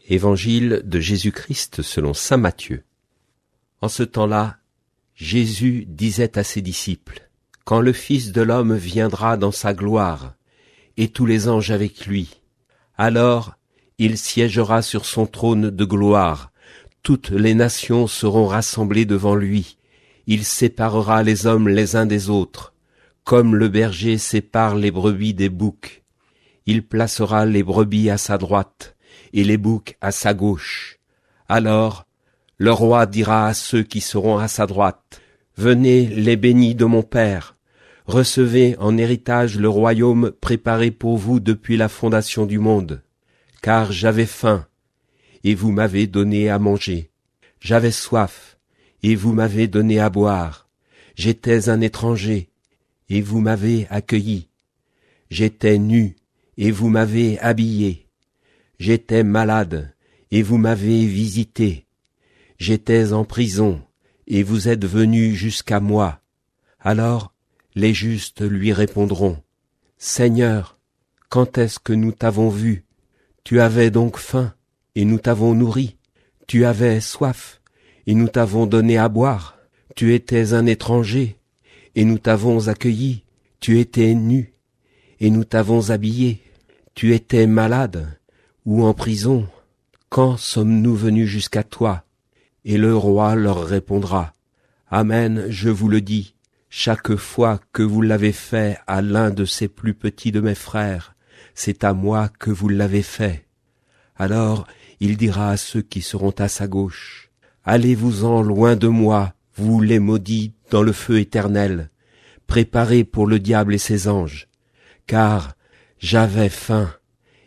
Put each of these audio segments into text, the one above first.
Évangile de Jésus-Christ selon saint Matthieu. En ce temps-là, Jésus disait à ses disciples, « Quand le Fils de l'homme viendra dans sa gloire, et tous les anges avec lui, alors il siégera sur son trône de gloire, toutes les nations seront rassemblées devant lui, il séparera les hommes les uns des autres, comme le berger sépare les brebis des boucs. Il placera les brebis à sa droite, et les boucs à sa gauche. Alors, le roi dira à ceux qui seront à sa droite, « Venez les bénis de mon Père, recevez en héritage le royaume préparé pour vous depuis la fondation du monde. Car j'avais faim, et vous m'avez donné à manger. J'avais soif, et vous m'avez donné à boire. J'étais un étranger, et vous m'avez accueilli. J'étais nu, et vous m'avez habillé. J'étais malade, et vous m'avez visité. J'étais en prison, et vous êtes venus jusqu'à moi. Alors les justes lui répondront, « Seigneur, quand est-ce que nous t'avons vu? Tu avais donc faim, et nous t'avons nourri. Tu avais soif, et nous t'avons donné à boire. Tu étais un étranger, et nous t'avons accueilli. Tu étais nu, et nous t'avons habillé. Tu étais malade, ou en prison, quand sommes-nous venus jusqu'à toi? » Et le roi leur répondra, « Amen, je vous le dis, chaque fois que vous l'avez fait à l'un de ces plus petits de mes frères, c'est à moi que vous l'avez fait. » Alors il dira à ceux qui seront à sa gauche, « Allez-vous-en loin de moi, vous les maudits, dans le feu éternel, préparés pour le diable et ses anges, car j'avais faim,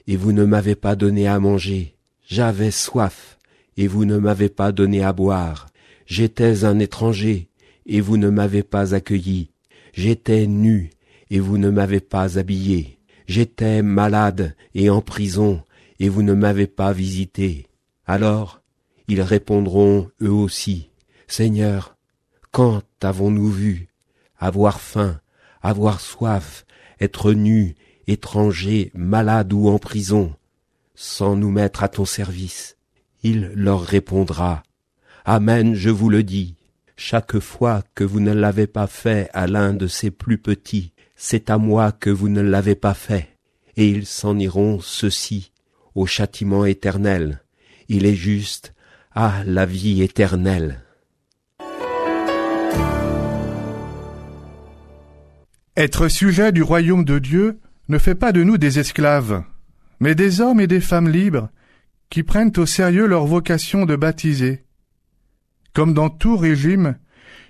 et vous ne m'avez pas donné à manger. J'avais soif, et vous ne m'avez pas donné à boire. J'étais un étranger, et vous ne m'avez pas accueilli. J'étais nu, et vous ne m'avez pas habillé. J'étais malade et en prison, et vous ne m'avez pas visité. » Alors, ils répondront eux aussi, « Seigneur, quand t'avons-nous vu avoir faim, avoir soif, être nu, étranger, malade ou en prison, sans nous mettre à ton service? » Il leur répondra, « Amen, je vous le dis, chaque fois que vous ne l'avez pas fait à l'un de ces plus petits, c'est à moi que vous ne l'avez pas fait. » Et ils s'en iront, ceux-ci, au châtiment éternel, et les justes à la vie éternelle. Être sujet du royaume de Dieu ne fait pas de nous des esclaves, mais des hommes et des femmes libres qui prennent au sérieux leur vocation de baptiser. Comme dans tout régime,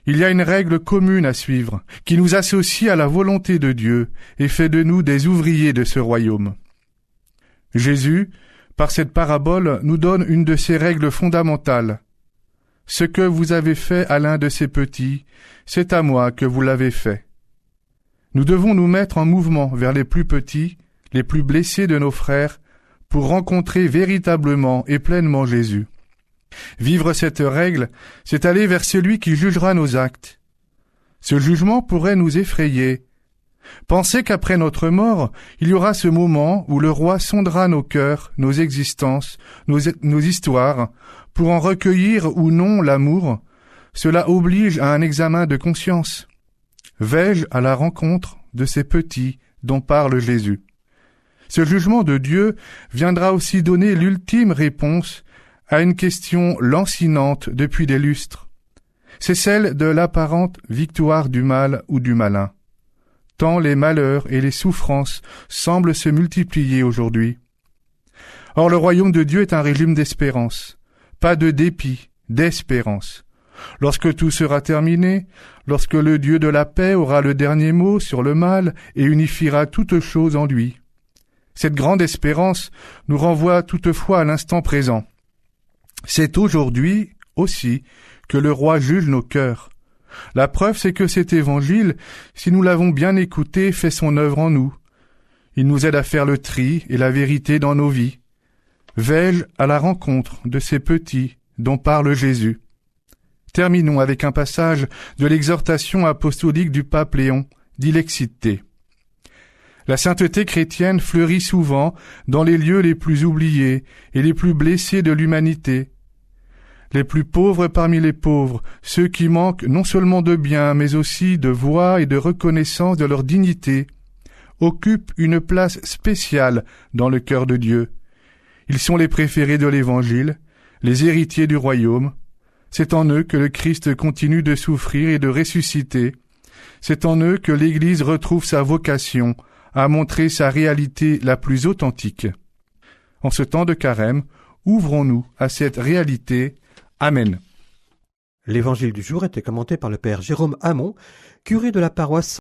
il y a une règle commune à suivre, qui nous associe à la volonté de Dieu et fait de nous des ouvriers de ce royaume. Jésus, par cette parabole, nous donne une de ces règles fondamentales. « Ce que vous avez fait à l'un de ces petits, c'est à moi que vous l'avez fait. » Nous devons nous mettre en mouvement vers les plus petits, les plus blessés de nos frères, pour rencontrer véritablement et pleinement Jésus. Vivre cette règle, c'est aller vers celui qui jugera nos actes. Ce jugement pourrait nous effrayer. Pensez qu'après notre mort, il y aura ce moment où le roi sondera nos cœurs, nos existences, nos histoires, pour en recueillir ou non l'amour. Cela oblige à un examen de conscience. Vais-je à la rencontre de ces petits dont parle Jésus? Ce jugement de Dieu viendra aussi donner l'ultime réponse à une question lancinante depuis des lustres. C'est celle de l'apparente victoire du mal ou du malin. Tant les malheurs et les souffrances semblent se multiplier aujourd'hui. Or, le royaume de Dieu est un régime d'espérance, pas de dépit, d'espérance. Lorsque tout sera terminé, lorsque le Dieu de la paix aura le dernier mot sur le mal et unifiera toutes choses en lui. Cette grande espérance nous renvoie toutefois à l'instant présent. C'est aujourd'hui aussi que le roi juge nos cœurs. La preuve, c'est que cet évangile, si nous l'avons bien écouté, fait son œuvre en nous. Il nous aide à faire le tri et la vérité dans nos vies. Vais-je à la rencontre de ces petits dont parle Jésus? Terminons avec un passage de l'exhortation apostolique du pape Léon, Dilexite. La sainteté chrétienne fleurit souvent dans les lieux les plus oubliés et les plus blessés de l'humanité. Les plus pauvres parmi les pauvres, ceux qui manquent non seulement de biens, mais aussi de voix et de reconnaissance de leur dignité, occupent une place spéciale dans le cœur de Dieu. Ils sont les préférés de l'Évangile, les héritiers du royaume. C'est en eux que le Christ continue de souffrir et de ressusciter. C'est en eux que l'Église retrouve sa vocation à montrer sa réalité la plus authentique. En ce temps de carême, ouvrons-nous à cette réalité. Amen. L'évangile du jour était commenté par le père Jérôme Hamon, curé de la paroisse